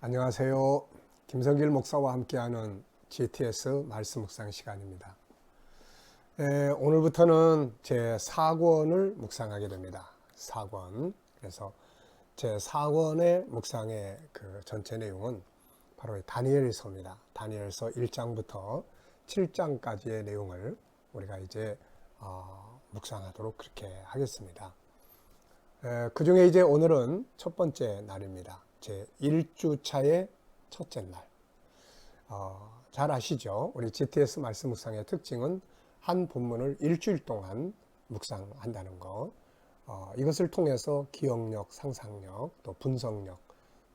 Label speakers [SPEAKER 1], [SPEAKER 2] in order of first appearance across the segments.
[SPEAKER 1] 안녕하세요. 김성길 목사와 함께하는 GTS 말씀 묵상 시간입니다. 오늘부터는 제 4권을 묵상하게 됩니다. 4권. 그래서 제 4권의 묵상의 그 전체 내용은 바로 다니엘서입니다. 다니엘서 1장부터 7장까지의 내용을 우리가 이제 묵상하도록 그렇게 하겠습니다. 그 중에 이제 오늘은 첫 번째 날입니다. 제 1주차의 첫째 날. 잘 아시죠? 우리 GTS 말씀 묵상의 특징은 한 본문을 일주일 동안 묵상한다는 거. 이것을 통해서 기억력, 상상력, 또 분석력,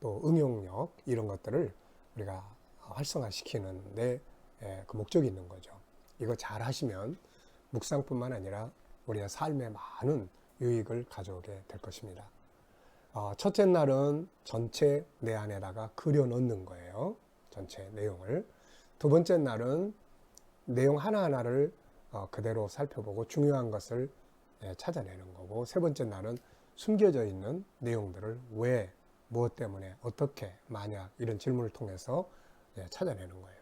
[SPEAKER 1] 또 응용력 이런 것들을 우리가 활성화시키는 데 그 목적이 있는 거죠. 이거 잘 하시면 묵상뿐만 아니라 우리의 삶에 많은 유익을 가져오게 될 것입니다. 첫째 날은 전체 내 안에다가 그려 넣는 거예요. 전체 내용을. 두 번째 날은 내용 하나하나를 그대로 살펴보고 중요한 것을 찾아내는 거고, 세 번째 날은 숨겨져 있는 내용들을 왜, 무엇 때문에, 어떻게, 만약 이런 질문을 통해서 찾아내는 거예요.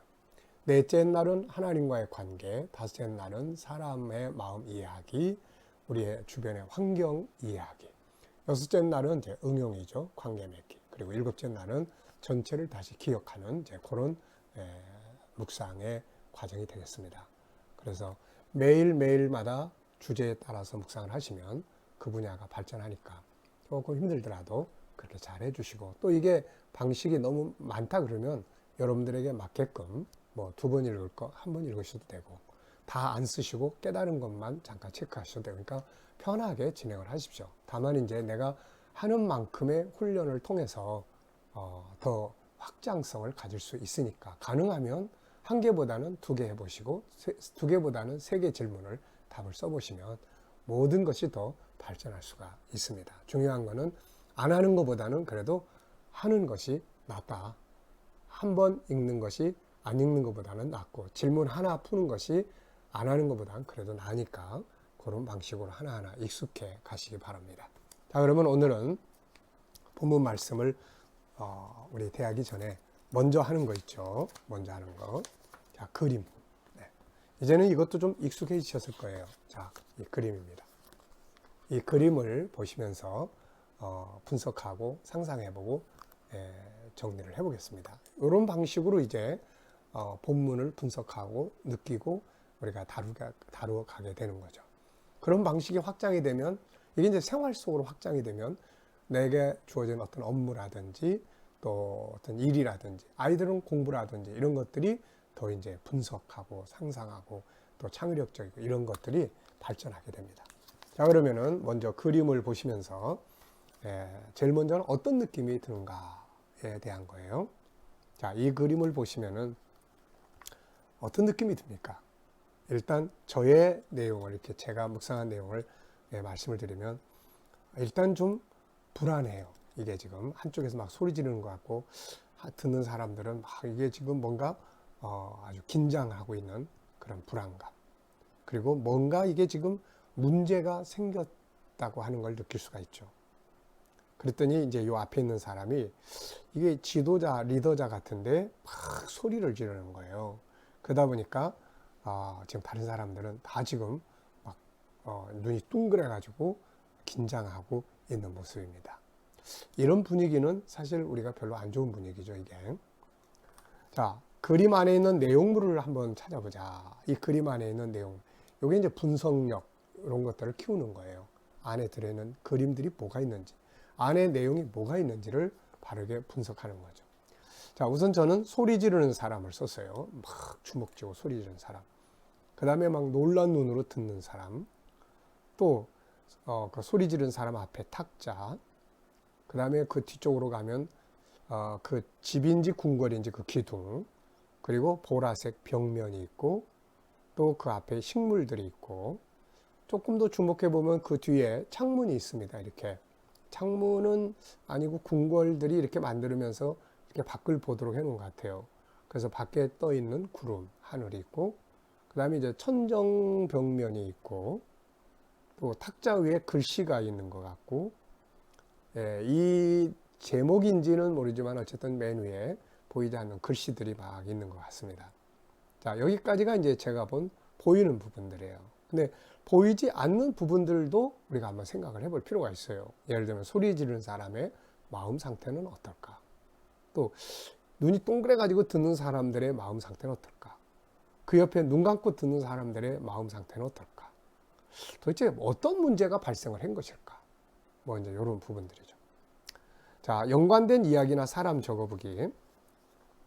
[SPEAKER 1] 넷째 날은 하나님과의 관계, 다섯째 날은 사람의 마음 이야기, 우리의 주변의 환경 이야기, 여섯째 날은 이제 응용이죠. 관계 맺기. 그리고 일곱째 날은 전체를 다시 기억하는 이제 그런 묵상의 과정이 되겠습니다. 그래서 매일매일마다 주제에 따라서 묵상을 하시면 그 분야가 발전하니까 조금 힘들더라도 그렇게 잘 해주시고, 또 이게 방식이 너무 많다 그러면 여러분들에게 맞게끔 뭐 2번 읽을 거 1번 읽으셔도 되고, 다 안 쓰시고 깨달은 것만 잠깐 체크하셔도 되고, 그러니까 편하게 진행을 하십시오. 다만 이제 내가 하는 만큼의 훈련을 통해서 더 확장성을 가질 수 있으니까 가능하면 1개보다는 2개 해보시고 2개보다는 3개 질문을 답을 써보시면 모든 것이 더 발전할 수가 있습니다. 중요한 거는 안 하는 것보다는 그래도 하는 것이 낫다. 한 번 읽는 것이 안 읽는 것보다는 낫고, 질문 하나 푸는 것이 안 하는 것보다는 그래도 나으니까 그런 방식으로 하나하나 익숙해 가시기 바랍니다. 자, 그러면 오늘은 본문 말씀을 우리 대하기 전에 먼저 하는 거 있죠. 먼저 하는 거. 자, 그림. 네. 이제는 이것도 좀 익숙해지셨을 거예요. 자, 이 그림입니다. 이 그림을 보시면서 분석하고 상상해보고 정리를 해보겠습니다. 이런 방식으로 이제 본문을 분석하고 느끼고 우리가 다루어가게 되는 거죠. 그런 방식이 확장이 되면, 이게 이제 생활 속으로 확장이 되면 내게 주어진 어떤 업무라든지 또 어떤 일이라든지 아이들은 공부라든지 이런 것들이 더 이제 분석하고 상상하고 또 창의력적이고 이런 것들이 발전하게 됩니다. 자, 그러면은 먼저 그림을 보시면서 제일 먼저는 어떤 느낌이 드는가에 대한 거예요. 자, 이 그림을 보시면은 어떤 느낌이 듭니까? 일단 저의 내용을, 이렇게 제가 묵상한 내용을 말씀을 드리면 일단 좀 불안해요. 이게 지금 한쪽에서 막 소리 지르는 것 같고, 듣는 사람들은 막 이게 지금 뭔가 아주 긴장하고 있는 그런 불안감, 그리고 뭔가 이게 지금 문제가 생겼다고 하는 걸 느낄 수가 있죠. 그랬더니 이제 요 앞에 있는 사람이 이게 지도자, 리더자 같은데 막 소리를 지르는 거예요. 그러다 보니까 지금 다른 사람들은 다 지금 막 눈이 둥그래가지고 긴장하고 있는 모습입니다. 이런 분위기는 사실 우리가 별로 안 좋은 분위기죠, 이게. 자, 그림 안에 있는 내용물을 한번 찾아보자. 이 그림 안에 있는 내용, 이게 이제 분석력 이런 것들을 키우는 거예요. 안에 들어있는 그림들이 뭐가 있는지, 안에 내용이 뭐가 있는지를 바르게 분석하는 거죠. 자, 우선 저는 소리 지르는 사람을 썼어요. 막 주먹 쥐고 소리 지르는 사람. 그 다음에 막 놀란 눈으로 듣는 사람. 또 그 소리 지르는 사람 앞에 탁자. 그 다음에 그 뒤쪽으로 가면 그 집인지 궁궐인지 그 기둥. 그리고 보라색 벽면이 있고, 또 그 앞에 식물들이 있고, 조금 더 주목해 보면 그 뒤에 창문이 있습니다. 이렇게 창문은 아니고 궁궐들이 이렇게 만들면서 이렇게 밖을 보도록 해놓은 것 같아요. 그래서 밖에 떠 있는 구름, 하늘이 있고, 그 다음에 이제 천정 벽면이 있고, 또 탁자 위에 글씨가 있는 것 같고, 이 제목인지는 모르지만 어쨌든 맨 위에 보이지 않는 글씨들이 막 있는 것 같습니다. 자, 여기까지가 이제 제가 본 보이는 부분들이에요. 근데 보이지 않는 부분들도 우리가 한번 생각을 해볼 필요가 있어요. 예를 들면 소리 지르는 사람의 마음 상태는 어떨까? 또 눈이 동그래가지고 듣는 사람들의 마음 상태는 어떨까? 그 옆에 눈 감고 듣는 사람들의 마음 상태는 어떨까? 도대체 어떤 문제가 발생을 한 것일까? 뭐 이제 이런 부분들이죠. 자, 연관된 이야기나 사람 적어보기.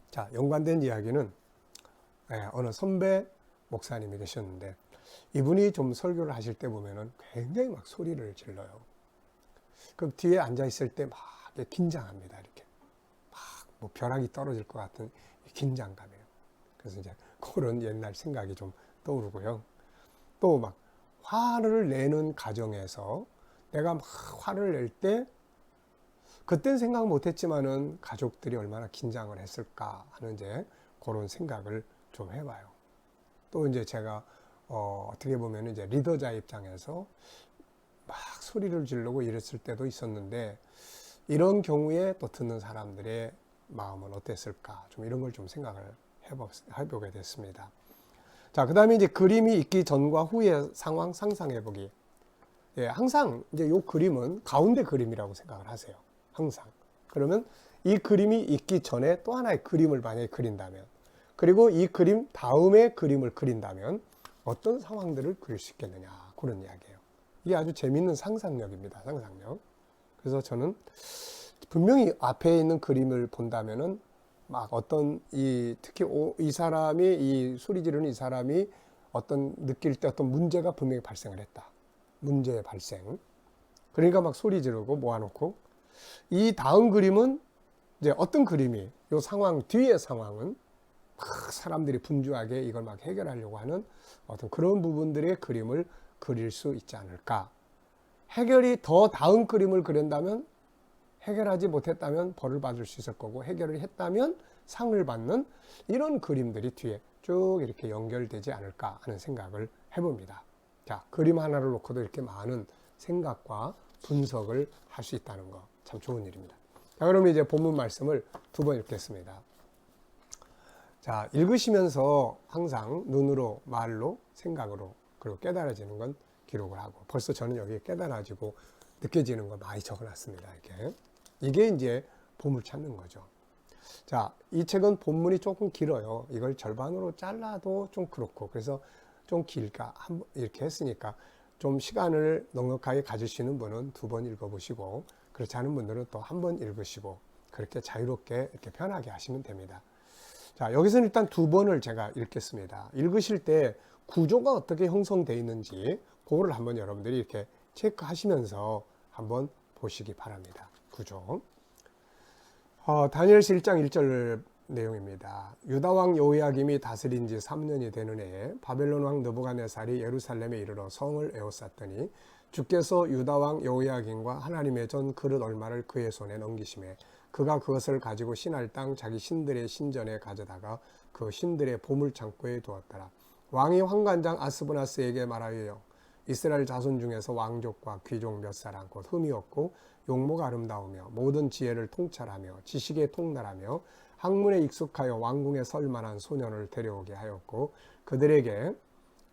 [SPEAKER 1] 자, 연관된 이야기는 어느 선배 목사님이 계셨는데 이분이 좀 설교를 하실 때 보면은 굉장히 막 소리를 질러요. 그럼 뒤에 앉아 있을 때 막 긴장합니다. 이렇게 막 뭐 벼락이 떨어질 것 같은 긴장감이에요. 그래서 이제 그런 옛날 생각이 좀 떠오르고요. 또 막 화를 내는 가정에서 내가 막 화를 낼 때 그땐 생각 못했지만은 가족들이 얼마나 긴장을 했을까 하는 이제 그런 생각을 좀 해봐요. 또 이제 제가 어떻게 보면 이제 리더자 입장에서 막 소리를 지르고 이랬을 때도 있었는데 이런 경우에 또 듣는 사람들의 마음은 어땠을까? 좀 이런 걸 좀 생각을 해보게 됐습니다. 자, 그 다음에 이제 그림이 있기 전과 후의 상황 상상해보기. 예, 항상 이제 요 그림은 가운데 그림이라고 생각을 하세요. 항상. 그러면 이 그림이 있기 전에 또 하나의 그림을 만약에 그린다면, 그리고 이 그림 다음에 그림을 그린다면 어떤 상황들을 그릴 수 있겠느냐, 그런 이야기예요. 이게 아주 재밌는 상상력입니다. 상상력. 그래서 저는 분명히 앞에 있는 그림을 본다면은 막 어떤 특히 이 사람이 이 소리 지르는 이 사람이 어떤 느낄 때 어떤 문제가 분명히 발생을 했다. 문제의 발생. 그러니까 막 소리 지르고 모아놓고 이 다음 그림은 이제 어떤 그림이 이 상황 뒤의 상황은 막 사람들이 분주하게 이걸 막 해결하려고 하는 어떤 그런 부분들의 그림을 그릴 수 있지 않을까. 해결이 더 다음 그림을 그린다면 해결하지 못했다면 벌을 받을 수 있을 거고 해결을 했다면 상을 받는 이런 그림들이 뒤에 쭉 이렇게 연결되지 않을까 하는 생각을 해봅니다. 자, 그림 하나를 놓고도 이렇게 많은 생각과 분석을 할 수 있다는 거 참 좋은 일입니다. 자, 그러면 이제 본문 말씀을 두 번 읽겠습니다. 자, 읽으시면서 항상 눈으로, 말로, 생각으로 그리고 깨달아지는 건 기록을 하고 벌써 저는 여기에 깨달아지고 느껴지는 걸 많이 적어놨습니다. 이게 이제 보물 찾는 거죠. 자, 이 책은 본문이 조금 길어요. 이걸 절반으로 잘라도 좀 그렇고 그래서 좀 길까 이렇게 했으니까 좀 시간을 넉넉하게 가지시는 분은 두 번 읽어보시고 그렇지 않은 분들은 또 한 번 읽으시고 그렇게 자유롭게 이렇게 편하게 하시면 됩니다. 자, 여기서는 일단 두 번을 제가 읽겠습니다. 읽으실 때 구조가 어떻게 형성되어 있는지 그거를 한번 여러분들이 이렇게 체크하시면서 한번 보시기 바랍니다. 구조. 다니엘서 1장 1절 내용입니다. 유다왕 여호야김이 다스린 지 3년이 되는 해에 바벨론 왕 느부갓네살이 예루살렘에 이르러 성을 에워쌌더니 주께서 유다왕 여호야김과 하나님의 전 그릇 얼마를 그의 손에 넘기심에 그가 그것을 가지고 신할 땅 자기 신들의 신전에 가져다가 그 신들의 보물창고에 두었더라. 왕이 환관장 아스브나스에게 말하여 이스라엘 자손 중에서 왕족과 귀족 몇 사람 곧 흠이 없고 용모가 아름다우며 모든 지혜를 통찰하며 지식에 통달하며 학문에 익숙하여 왕궁에 설 만한 소년을 데려오게 하였고 그들에게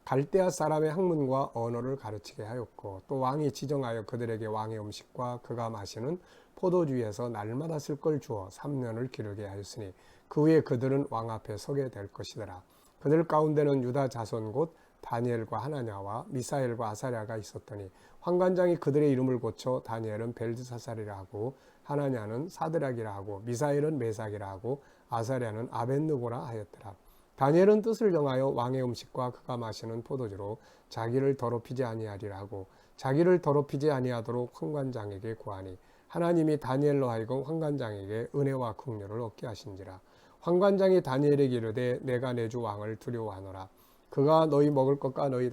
[SPEAKER 1] 갈대아 사람의 학문과 언어를 가르치게 하였고 또 왕이 지정하여 그들에게 왕의 음식과 그가 마시는 포도주에서 날마다 쓸 걸 주어 3년을 기르게 하였으니 그 후에 그들은 왕 앞에 서게 될 것이더라. 그들 가운데는 유다 자손 곧 다니엘과 하나냐와 미사엘과 아사랴가 있었더니 환관장이 그들의 이름을 고쳐 다니엘은 벨드사살이라 하고 하나냐는 사드락이라 하고 미사엘은 메삭이라 하고 아사랴는 아벳느고라 하였더라. 다니엘은 뜻을 정하여 왕의 음식과 그가 마시는 포도주로 자기를 더럽히지 아니하리라 하고 자기를 더럽히지 아니하도록 환관장에게 구하니 하나님이 다니엘로 하여금 환관장에게 은혜와 긍휼을 얻게 하신지라. 환관장이 다니엘에게 이르되 내가 내 주 왕을 두려워하노라. 그가 너희 먹을 것과 너희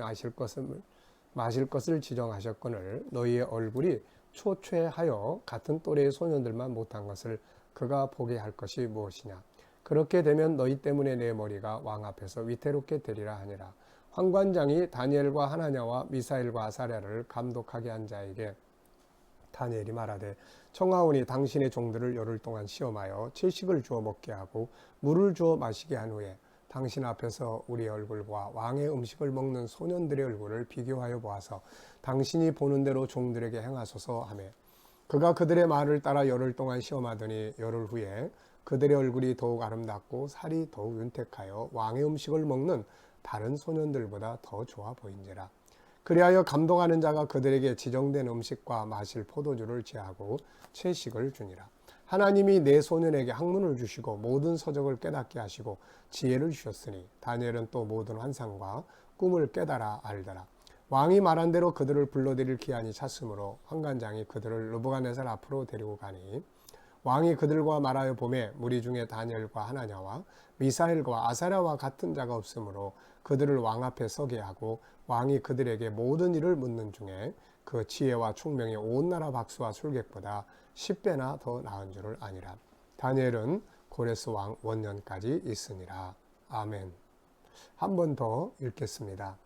[SPEAKER 1] 마실 것을 지정하셨거늘 너희의 얼굴이 초췌하여 같은 또래의 소년들만 못한 것을 그가 보게 할 것이 무엇이냐. 그렇게 되면 너희 때문에 내 머리가 왕 앞에서 위태롭게 되리라 하니라. 환관장이 다니엘과 하나냐와 미사엘과 아사랴를 감독하게 한 자에게 다니엘이 말하되 청하오니 당신의 종들을 열흘 동안 시험하여 채식을 주어 먹게 하고 물을 주어 마시게 한 후에 당신 앞에서 우리의 얼굴과 왕의 음식을 먹는 소년들의 얼굴을 비교하여 보아서 당신이 보는 대로 종들에게 행하소서 하며 그가 그들의 말을 따라 열흘 동안 시험하더니 열흘 후에 그들의 얼굴이 더욱 아름답고 살이 더욱 윤택하여 왕의 음식을 먹는 다른 소년들보다 더 좋아 보인지라. 그리하여 감독하는 자가 그들에게 지정된 음식과 마실 포도주를 제하고 채식을 주니라. 하나님이 내 소년에게 학문을 주시고 모든 서적을 깨닫게 하시고 지혜를 주셨으니 다니엘은 또 모든 환상과 꿈을 깨달아 알더라. 왕이 말한 대로 그들을 불러들일 기한이 찼으므로 환관장이 그들을 느부갓네살 앞으로 데리고 가니 왕이 그들과 말하여 보매 무리 중에 다니엘과 하나냐와 미사엘과 아사랴와 같은 자가 없으므로 그들을 왕 앞에 서게 하고 왕이 그들에게 모든 일을 묻는 중에 그 지혜와 총명이 온 나라 박수와 술객보다 10배나 더 나은 줄을 아니라. 다니엘은 고레스 왕 원년까지 있으니라. 아멘. 한 번 더 읽겠습니다.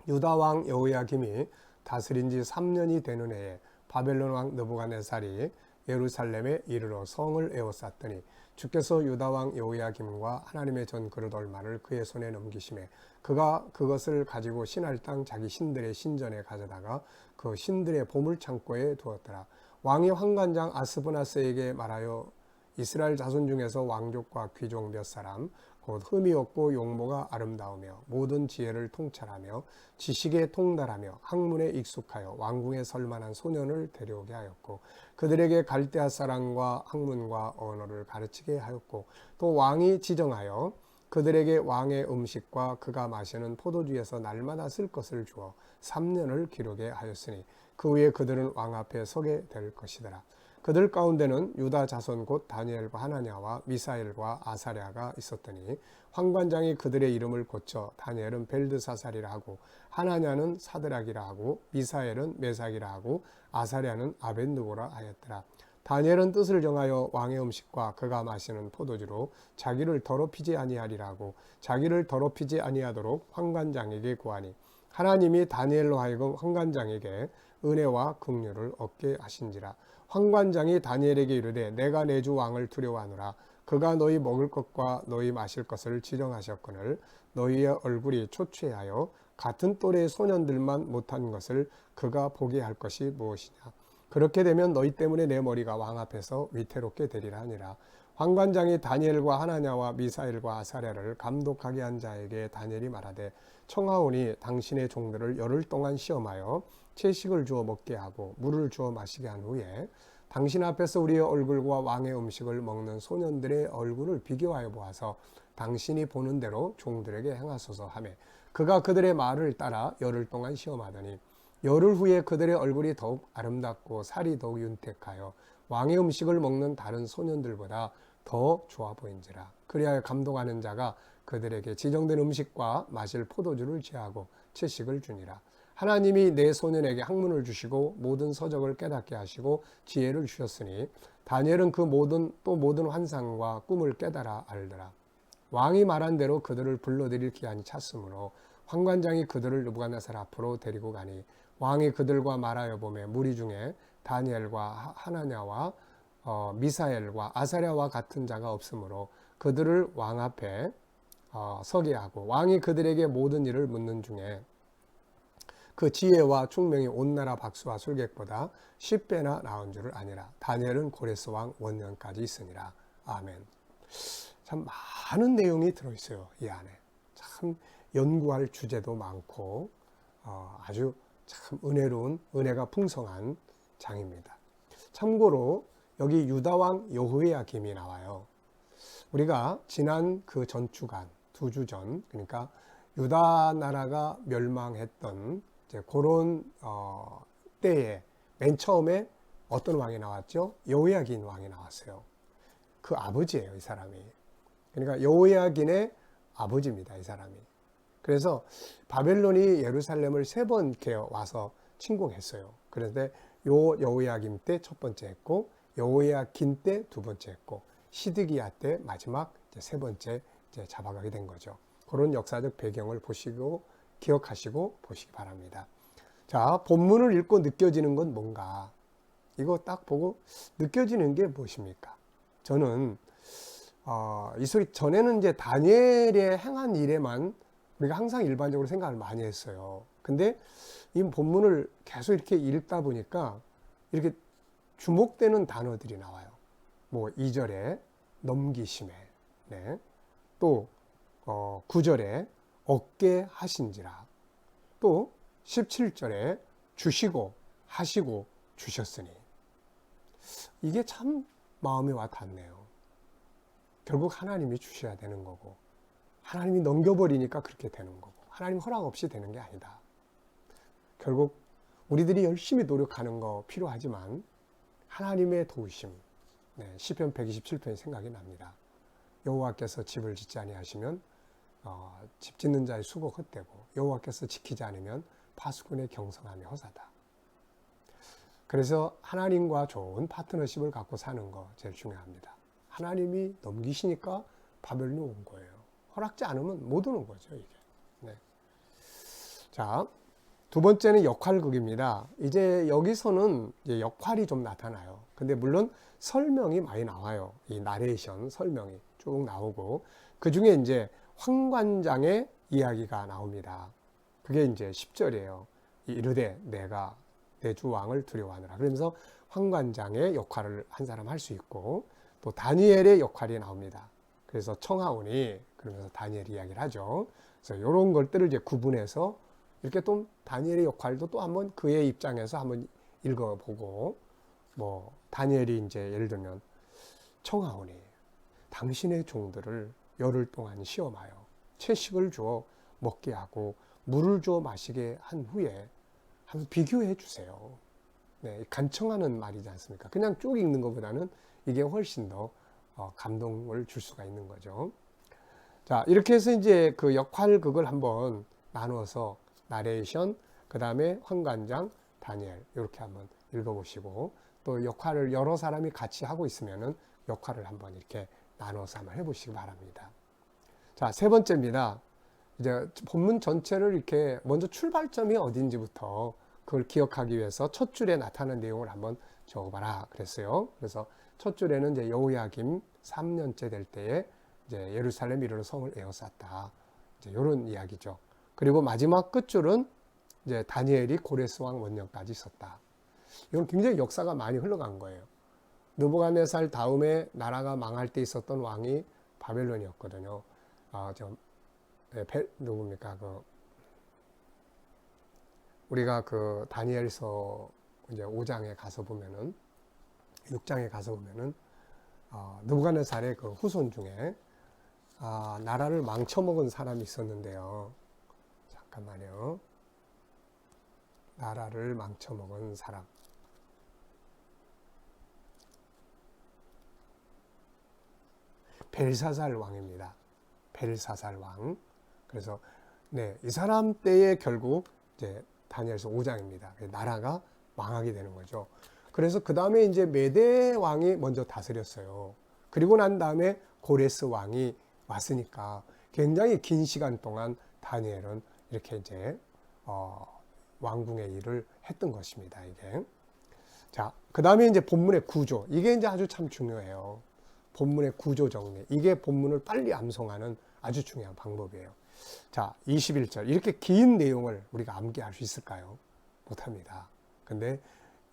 [SPEAKER 1] 유다 왕 여호야김이 다스린 지 3년이 되는 해에 바벨론 왕 느부갓네살이 예루살렘에 이르러 성을 에워쌌더니 주께서 유다 왕 여호야김과 하나님의 전 그릇 얼마를 그의 손에 넘기심에 그가 그것을 가지고 신할 땅 자기 신들의 신전에 가져다가 그 신들의 보물 창고에 두었더라. 왕이 환관장 아스브나스에게 말하여 이스라엘 자손 중에서 왕족과 귀족 몇 사람 곧 흠이 없고 용모가 아름다우며 모든 지혜를 통찰하며 지식에 통달하며 학문에 익숙하여 왕궁에 설만한 소년을 데려오게 하였고 그들에게 갈대아 사람과 학문과 언어를 가르치게 하였고 또 왕이 지정하여 그들에게 왕의 음식과 그가 마시는 포도주에서 날마다 쓸 것을 주어 3년을 기록에 하였으니 그 후에 그들은 왕 앞에 서게 될 것이더라. 그들 가운데는 유다 자손 곧 다니엘과 하나냐와 미사엘과 아사랴가 있었더니 환관장이 그들의 이름을 고쳐 다니엘은 벨드사살이라 하고 하나냐는 사드락이라 하고 미사엘은 메삭이라 하고 아사랴는 아벳느고라 하였더라. 다니엘은 뜻을 정하여 왕의 음식과 그가 마시는 포도주로 자기를 더럽히지 아니하리라 하고 자기를 더럽히지 아니하도록 환관장에게 구하니 하나님이 다니엘로 하여금 환관장에게 은혜와 긍휼을 얻게 하신지라. 환관장이 다니엘에게 이르되 내가 내 주 왕을 두려워하노라. 그가 너희 먹을 것과 너희 마실 것을 지정하셨거늘 너희의 얼굴이 초췌하여 같은 또래의 소년들만 못한 것을 그가 보게 할 것이 무엇이냐. 그렇게 되면 너희 때문에 내 머리가 왕 앞에서 위태롭게 되리라 하니라. 환관장이 다니엘과 하나냐와 미사엘과 아사랴를 감독하게 한 자에게 다니엘이 말하되 청하오니 당신의 종들을 열흘 동안 시험하여 채식을 주어 먹게 하고 물을 주어 마시게 한 후에 당신 앞에서 우리의 얼굴과 왕의 음식을 먹는 소년들의 얼굴을 비교하여 보아서 당신이 보는 대로 종들에게 행하소서 하며 그가 그들의 말을 따라 열흘 동안 시험하더니 열흘 후에 그들의 얼굴이 더욱 아름답고 살이 더욱 윤택하여 왕의 음식을 먹는 다른 소년들보다 더 좋아 보인지라. 그리하여 감독하는 자가 그들에게 지정된 음식과 마실 포도주를 제하고 채식을 주니라. 하나님이 내 소년에게 학문을 주시고 모든 서적을 깨닫게 하시고 지혜를 주셨으니 다니엘은 그 모든 환상과 꿈을 깨달아 알더라. 왕이 말한 대로 그들을 불러들일 기한이 찼으므로 환관장이 그들을 느부갓네살 앞으로 데리고 가니 왕이 그들과 말하여 보매 무리 중에 다니엘과 하나냐와 미사엘과 아사랴와 같은 자가 없으므로 그들을 왕 앞에 서게 하고 왕이 그들에게 모든 일을 묻는 중에 그 지혜와 총명이 온 나라 박수와 술객보다 10배나 나은 줄을 아니라. 다니엘은 고레스 왕 원년까지 있으니라. 아멘. 참 많은 내용이 들어있어요. 이 안에. 참 연구할 주제도 많고 아주 참 은혜로운 은혜가 풍성한 장입니다. 참고로 여기 유다 왕 여호야김이 나와요. 우리가 지난 그 전주간 2주 전 그러니까 유다 나라가 멸망했던 그런 때에 맨 처음에 어떤 왕이 나왔죠? 여호야긴 왕이 나왔어요. 그 아버지예요, 이 사람이. 그러니까 여호야긴의 아버지입니다, 이 사람이. 그래서 바벨론이 예루살렘을 3번 이렇게 와서 침공했어요. 그런데 여호야김 때 첫 번째 했고 여호야긴 때 2번째 했고 시드기야 때 마지막 3번째 잡아가게 된 거죠. 그런 역사적 배경을 보시고 기억하시고 보시기 바랍니다. 자, 본문을 읽고 느껴지는 건 뭔가? 이거 딱 보고 느껴지는 게 무엇입니까? 저는 이 속에 전에는 이제 다니엘의 행한 일에만 우리가 항상 일반적으로 생각을 많이 했어요. 근데 이 본문을 계속 이렇게 읽다 보니까 이렇게 주목되는 단어들이 나와요. 뭐 2절에 넘기심에, 네. 또 9절에 얻게 하신지라, 또 17절에 주시고 하시고 주셨으니. 이게 참 마음에 와 닿네요. 결국 하나님이 주셔야 되는 거고, 하나님이 넘겨버리니까 그렇게 되는 거고, 하나님 허락 없이 되는 게 아니다. 결국 우리들이 열심히 노력하는 거 필요하지만 하나님의 도우심, 네, 시편 127편이 생각이 납니다. 여호와께서 집을 짓지 아니하시면 집 짓는 자의 수고 헛되고, 여호와께서 지키지 않으면 파수꾼의 경성함이 허사다. 그래서 하나님과 좋은 파트너십을 갖고 사는 거 제일 중요합니다. 하나님이 넘기시니까 바벨론이 온 거예요. 허락지 않으면 못 오는 거죠, 이게. 네. 자, 두 번째는 역할극입니다. 이제 여기서는 이제 역할이 좀 나타나요. 근데 물론 설명이 많이 나와요. 이 나레이션 설명이 쭉 나오고, 그 중에 이제 황관장의 이야기가 나옵니다. 그게 이제 10절이에요. 이르되 내가 내 주 왕을 두려워하느라. 그러면서 황관장의 역할을 한 사람 할 수 있고, 또 다니엘의 역할이 나옵니다. 그래서 청하오니, 그러면서 다니엘 이야기를 하죠. 그래서 이런 것들을 이제 구분해서 이렇게 또 다니엘의 역할도 또 한번 그의 입장에서 한번 읽어보고, 뭐 다니엘이 이제 예를 들면 청하오니 당신의 종들을 열흘 동안 시험하여 채식을 주어 먹게 하고 물을 주어 마시게 한 후에 한번 비교해 주세요. 네, 간청하는 말이지 않습니까? 그냥 쭉 읽는 것보다는 이게 훨씬 더 감동을 줄 수가 있는 거죠. 자, 이렇게 해서 이제 그 역할극을 한번 나누어서 나레이션, 그 다음에 황관장, 다니엘 이렇게 한번 읽어보시고, 또 역할을 여러 사람이 같이 하고 있으면은 역할을 한번 이렇게 나눠서 한번 해보시기 바랍니다. 자, 세 번째입니다. 이제 본문 전체를 이렇게 먼저 출발점이 어딘지부터 그걸 기억하기 위해서 첫 줄에 나타나는 내용을 한번 적어봐라 그랬어요. 그래서 첫 줄에는 이제 여호야김 3년째 될 때에 이제 예루살렘 이르러 성을 에워쌌다. 이제 이런 이야기죠. 그리고 마지막 끝줄은 이제 다니엘이 고레스 왕 원년까지 있었다. 이건 굉장히 역사가 많이 흘러간 거예요. 느부갓네살 다음에 나라가 망할 때 있었던 왕이 바벨론이었거든요. 누굽니까? 우리가 그 다니엘서 이제 5장에 가서 보면은, 6장에 가서 보면은, 느부갓네살의 그 후손 중에 나라를 망쳐먹은 사람이 있었는데요. 잠깐만요. 나라를 망쳐먹은 사람. 벨사살 왕입니다. 벨사살 왕. 그래서 네, 이 사람 때에 결국 이제 다니엘서 5장입니다. 나라가 망하게 되는 거죠. 그래서 그 다음에 이제 메대 왕이 먼저 다스렸어요. 그리고 난 다음에 고레스 왕이 왔으니까 굉장히 긴 시간 동안 다니엘은 이렇게 이제 왕궁의 일을 했던 것입니다. 이게. 자, 그 다음에 이제 본문의 구조. 이게 이제 아주 참 중요해요. 본문의 구조 정리. 이게 본문을 빨리 암송하는 아주 중요한 방법이에요. 자, 21절. 이렇게 긴 내용을 우리가 암기할 수 있을까요? 못합니다. 근데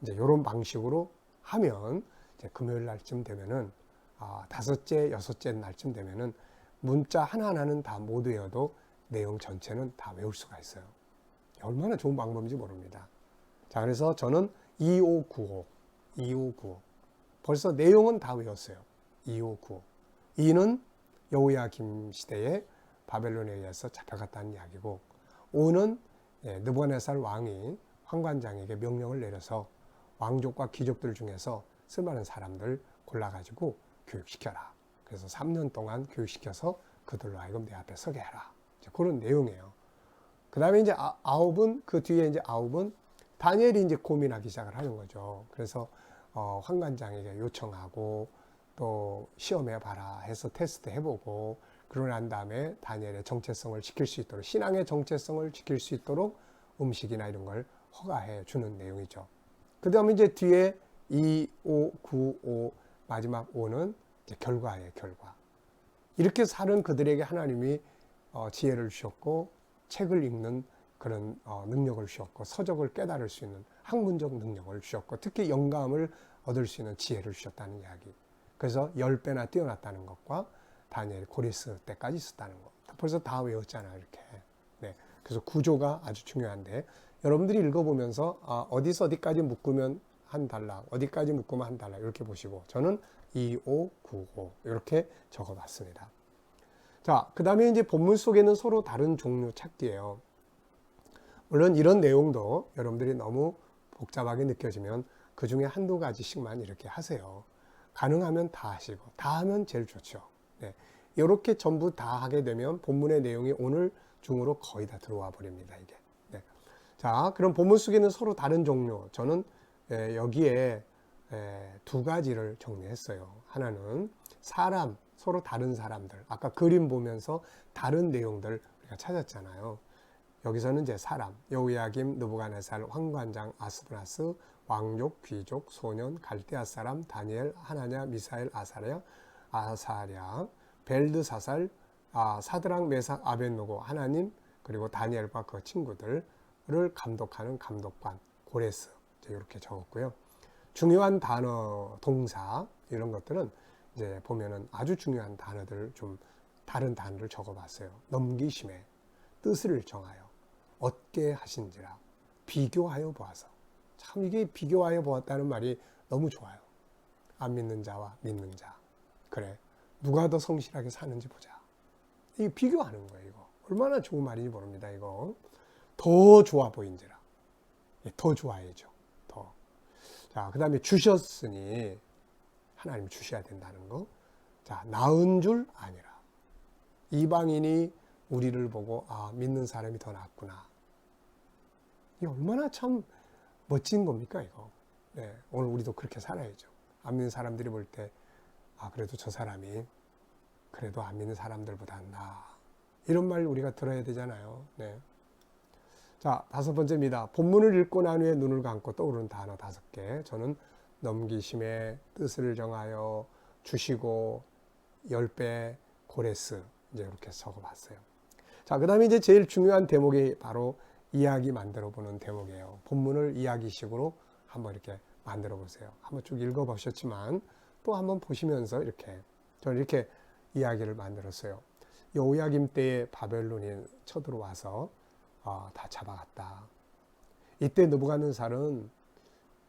[SPEAKER 1] 이제 이런 방식으로 하면 이제 금요일 날쯤 되면은, 다섯째, 여섯째 날쯤 되면은 문자 하나하나는 다 못 외워도 내용 전체는 다 외울 수가 있어요. 얼마나 좋은 방법인지 모릅니다. 자, 그래서 저는 2595. 벌써 내용은 다 외웠어요. 2595. 2는 여호야김 시대에 바벨론에 의해서 잡혀갔다는 이야기고, 5는 느부갓네살 왕이 황관장에게 명령을 내려서 왕족과 귀족들 중에서 쓸만한 사람들 골라가지고 교육시켜라. 그래서 3년 동안 교육시켜서 그들로 하여금 내 앞에 서게 해라. 그런 내용이에요. 그 다음에 이제 9은, 그 뒤에 이제 9은 다니엘이 이제 고민하기 시작을 하는 거죠. 그래서 황관장에게 요청하고 또 시험해봐라 해서 테스트 해보고, 그러고 난 다음에 다니엘의 정체성을 지킬 수 있도록, 신앙의 정체성을 지킬 수 있도록 음식이나 이런 걸 허가해 주는 내용이죠. 그 다음에 이제 뒤에 2, 5, 9, 5 마지막 5는 이제 결과예요. 결과. 이렇게 사는 그들에게 하나님이 지혜를 주셨고 책을 읽는 그런 능력을 주셨고 서적을 깨달을 수 있는 학문적 능력을 주셨고 특히 영감을 얻을 수 있는 지혜를 주셨다는 이야기. 그래서 10배나 뛰어났다는 것과 다니엘 고레스 때까지 있었다는 것. 벌써 다 외웠잖아요. 이렇게. 네. 그래서 구조가 아주 중요한데 여러분들이 읽어보면서 어디서 어디까지 묶으면 한 달락, 어디까지 묶으면 한 달락 이렇게 보시고 저는 2, 5, 9, 5 이렇게 적어봤습니다. 자, 그 다음에 이제 본문 속에는 서로 다른 종류 찾기예요. 물론 이런 내용도 여러분들이 너무 복잡하게 느껴지면 그 중에 한두 가지씩만 이렇게 하세요. 가능하면 다 하시고 다 하면 제일 좋죠. 네. 이렇게 전부 다 하게 되면 본문의 내용이 오늘 중으로 거의 다 들어와 버립니다. 이게. 네. 자, 그럼 본문 속에는 서로 다른 종류. 저는 여기에 두 가지를 정리했어요. 하나는 사람, 서로 다른 사람들. 아까 그림 보면서 다른 내용들 우리가 찾았잖아요. 여기서는 이제 사람, 여호야김, 느부갓네살, 황관장, 아스브나스, 왕족, 귀족, 소년, 갈대아 사람, 다니엘, 하나냐, 미사엘, 아사랴, 벨드사살, 사드락, 메삭, 아벳노고, 하나님, 그리고 다니엘과 그 친구들을 감독하는 감독관, 고레스. 이렇게 적었고요. 중요한 단어, 동사 이런 것들은 이제 보면은 아주 중요한 단어들을 좀 다른 단어를 적어봤어요. 넘기심에 뜻을 정하여 얻게 하신지라 비교하여 보아서. 참 이게 비교하여 보았다는 말이 너무 좋아요. 안 믿는 자와 믿는 자. 그래 누가 더 성실하게 사는지 보자. 이게 비교하는 거예요. 이거 얼마나 좋은 말인지 모릅니다. 이거 더 좋아 보인지라. 더 좋아야죠. 더. 자, 그 다음에 주셨으니 하나님 주셔야 된다는 거. 자, 나은 줄 아니라. 이방인이 우리를 보고 믿는 사람이 더 낫구나. 이게 얼마나 참 멋진 겁니까 이거. 네, 오늘 우리도 그렇게 살아야죠. 안 믿는 사람들이 볼 때 그래도 저 사람이 그래도 안 믿는 사람들보다 나아. 이런 말 우리가 들어야 되잖아요. 네. 자, 다섯 번째입니다. 본문을 읽고 난 후에 눈을 감고 떠오르는 단어 5개. 저는 넘기심에 뜻을 정하여 주시고 10배 고레스 이제 이렇게 적어봤어요. 자, 그 다음에 이제 제일 중요한 대목이 바로 이야기 만들어 보는 대목이에요. 본문을 이야기식으로 한번 이렇게 만들어 보세요. 한번 쭉 읽어 보셨지만 또 한번 보시면서 이렇게 저는 이렇게 이야기를 만들었어요. 여호야김 때에 바벨론이 쳐들어와서 다 잡아갔다. 이때 느부갓네살은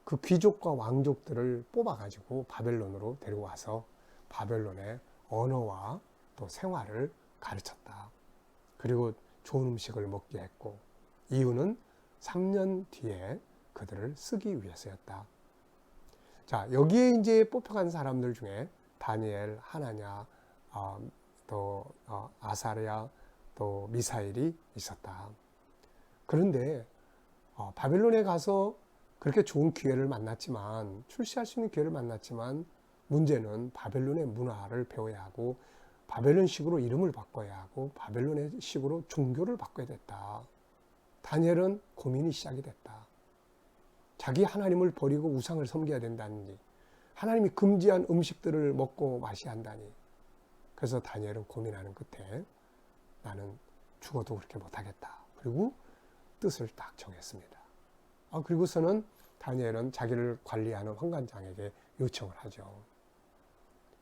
[SPEAKER 1] 그 귀족과 왕족들을 뽑아가지고 바벨론으로 데리고 와서 바벨론의 언어와 또 생활을 가르쳤다. 그리고 좋은 음식을 먹게 했고 이유는 3년 뒤에 그들을 쓰기 위해서였다. 자, 여기에 이제 뽑혀간 사람들 중에 다니엘, 하나냐, 또 아사랴, 또 미사엘이 있었다. 그런데 바벨론에 가서 그렇게 좋은 기회를 만났지만 출세할 수 있는 기회를 만났지만 문제는 바벨론의 문화를 배워야 하고 바벨론식으로 이름을 바꿔야 하고 바벨론의 식으로 종교를 바꿔야 됐다. 다니엘은 고민이 시작이 됐다. 자기 하나님을 버리고 우상을 섬겨야 된다니 하나님이 금지한 음식들을 먹고 마셔야 한다니. 그래서 다니엘은 고민하는 끝에 나는 죽어도 그렇게 못하겠다. 그리고 뜻을 딱 정했습니다. 그리고서는 다니엘은 자기를 관리하는 환관장에게 요청을 하죠.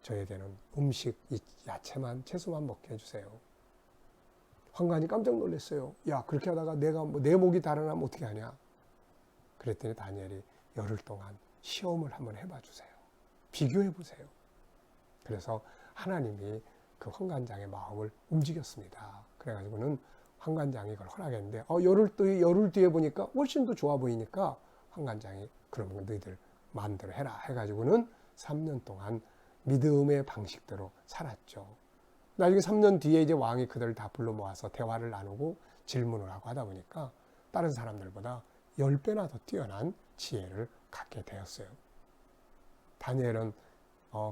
[SPEAKER 1] 저에게는 음식, 야채만, 채소만 먹게 해주세요. 환관이 깜짝 놀랐어요. 야, 그렇게 하다가 내가 내 목이 달아나면 어떻게 하냐? 그랬더니 다니엘이 열흘 동안 시험을 한번 해봐 주세요. 비교해 보세요. 그래서 하나님이 그 환관장의 마음을 움직였습니다. 그래가지고는 환관장이 그걸 허락했는데 열흘 뒤에 보니까 훨씬 더 좋아 보이니까 환관장이 그러면 너희들 마음대로 해라 해가지고는 3년 동안 믿음의 방식대로 살았죠. 나중에 3년 뒤에 이제 왕이 그들을 다 불러 모아서 대화를 나누고 질문을 하고 하다 보니까 다른 사람들보다 10배나 더 뛰어난 지혜를 갖게 되었어요. 다니엘은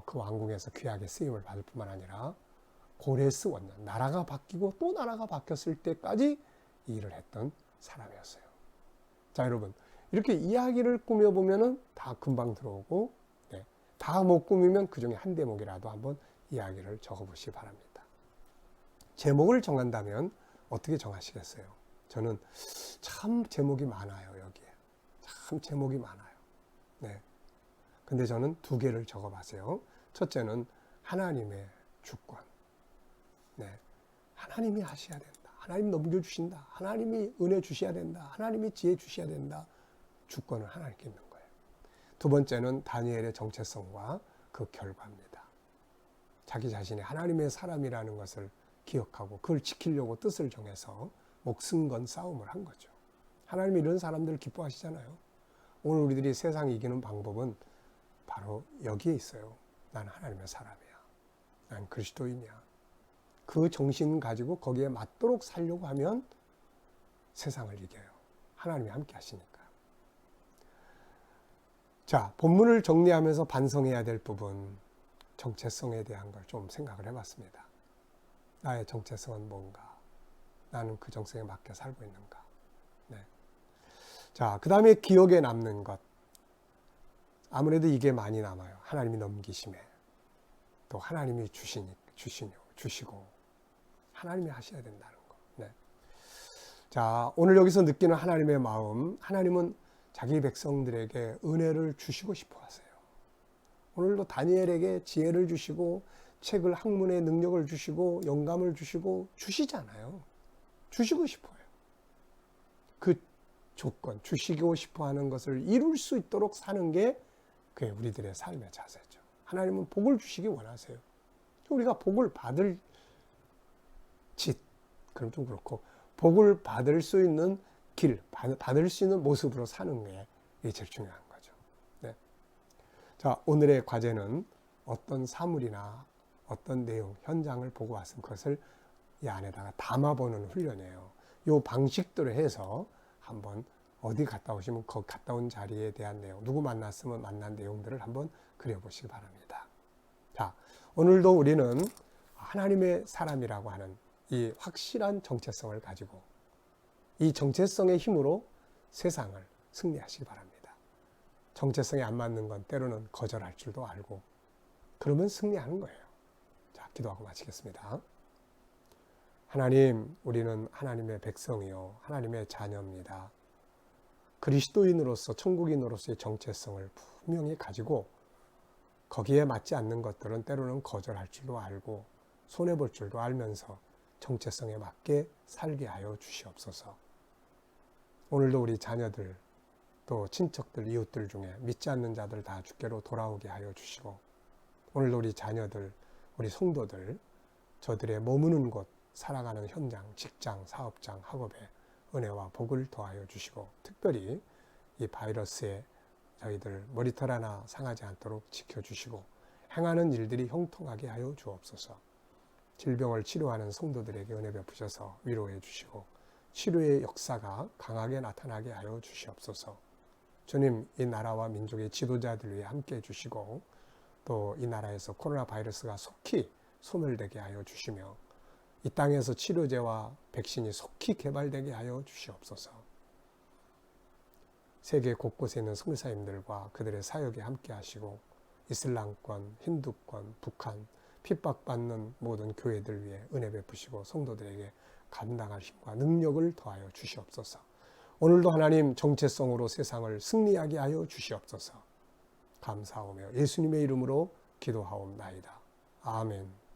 [SPEAKER 1] 그 왕궁에서 귀하게 쓰임을 받을 뿐만 아니라 고레스 원년, 나라가 바뀌고 또 나라가 바뀌었을 때까지 이 일을 했던 사람이었어요. 자, 여러분, 이렇게 이야기를 꾸며보면은 다 금방 들어오고, 네, 다 못 꾸미면 그 중에 한 대목이라도 한번 이야기를 적어보시기 바랍니다. 제목을 정한다면 어떻게 정하시겠어요? 저는 참 제목이 많아요, 여기에. 참 제목이 많아요. 네. 근데 저는 두 개를 적어봤어요. 첫째는 하나님의 주권. 네. 하나님이 하셔야 된다. 하나님 넘겨주신다. 하나님이 은혜 주셔야 된다. 하나님이 지혜 주셔야 된다. 주권은 하나님께 있는 거예요. 두 번째는 다니엘의 정체성과 그 결과입니다. 자기 자신이 하나님의 사람이라는 것을 기억하고 그걸 지키려고 뜻을 정해서 목숨 건 싸움을 한 거죠. 하나님이 이런 사람들을 기뻐하시잖아요. 오늘 우리들이 세상 이기는 방법은 바로 여기에 있어요. 난 하나님의 사람이야. 난 그리스도인이야. 그 정신 가지고 거기에 맞도록 살려고 하면 세상을 이겨요. 하나님이 함께 하시니까. 자, 본문을 정리하면서 반성해야 될 부분, 정체성에 대한 걸 좀 생각을 해봤습니다. 나의 정체성은 뭔가? 나는 그 정체성에 맞게 살고 있는가? 네. 자, 그 다음에 기억에 남는 것. 아무래도 이게 많이 남아요. 하나님이 넘기심에. 또 하나님이 주시고 하나님이 하셔야 된다는 거. 네. 자, 오늘 여기서 느끼는 하나님의 마음. 하나님은 자기 백성들에게 은혜를 주시고 싶어 하세요. 오늘도 다니엘에게 지혜를 주시고 책을 학문의 능력을 주시고 영감을 주시고 주시잖아요. 주시고 싶어요. 그 조건, 주시고 싶어 하는 것을 이룰 수 있도록 사는 게 그게 우리들의 삶의 자세죠. 하나님은 복을 주시기 원하세요. 우리가 복을 받을 그럼 좀 그렇고, 복을 받을 수 있는 길, 받을 수 있는 모습으로 사는 게 이게 제일 중요한 거죠. 네. 자, 오늘의 과제는 어떤 사물이나 어떤 내용, 현장을 보고 왔으면 그것을 이 안에다가 담아보는 훈련이에요. 이 방식대로 해서 한번 어디 갔다 오시면 거기 갔다 온 자리에 대한 내용, 누구 만났으면 만난 내용들을 한번 그려보시기 바랍니다. 자, 오늘도 우리는 하나님의 사람이라고 하는 이 확실한 정체성을 가지고 이 정체성의 힘으로 세상을 승리하시기 바랍니다. 정체성에 안 맞는 건 때로는 거절할 줄도 알고 그러면 승리하는 거예요. 자, 기도하고 마치겠습니다. 하나님, 우리는 하나님의 백성이요, 하나님의 자녀입니다. 그리스도인으로서, 천국인으로서의 정체성을 분명히 가지고 거기에 맞지 않는 것들은 때로는 거절할 줄도 알고 손해볼 줄도 알면서 정체성에 맞게 살게 하여 주시옵소서. 오늘도 우리 자녀들, 또 친척들, 이웃들 중에 믿지 않는 자들 다 주께로 돌아오게 하여 주시고, 오늘도 우리 자녀들, 우리 성도들, 저들의 머무는 곳, 살아가는 현장, 직장, 사업장, 학업에 은혜와 복을 더하여 주시고, 특별히 이 바이러스에 저희들 머리털 하나 상하지 않도록 지켜주시고, 행하는 일들이 형통하게 하여 주옵소서. 질병을 치료하는 성도들에게 은혜 베푸셔서 위로해 주시고, 치료의 역사가 강하게 나타나게 하여 주시옵소서. 주님, 이 나라와 민족의 지도자들 위해 함께 해주시고, 또 이 나라에서 코로나 바이러스가 속히 소멸되게 하여 주시며, 이 땅에서 치료제와 백신이 속히 개발되게 하여 주시옵소서. 세계 곳곳에 있는 선교사님들과 그들의 사역에 함께 하시고, 이슬람권, 힌두권, 북한, 핍박받는 모든 교회들 위해 은혜 베푸시고 성도들에게 감당할 힘과 능력을 더하여 주시옵소서. 오늘도 하나님 정체성으로 세상을 승리하게 하여 주시옵소서. 감사하오며 예수님의 이름으로 기도하옵나이다. 아멘.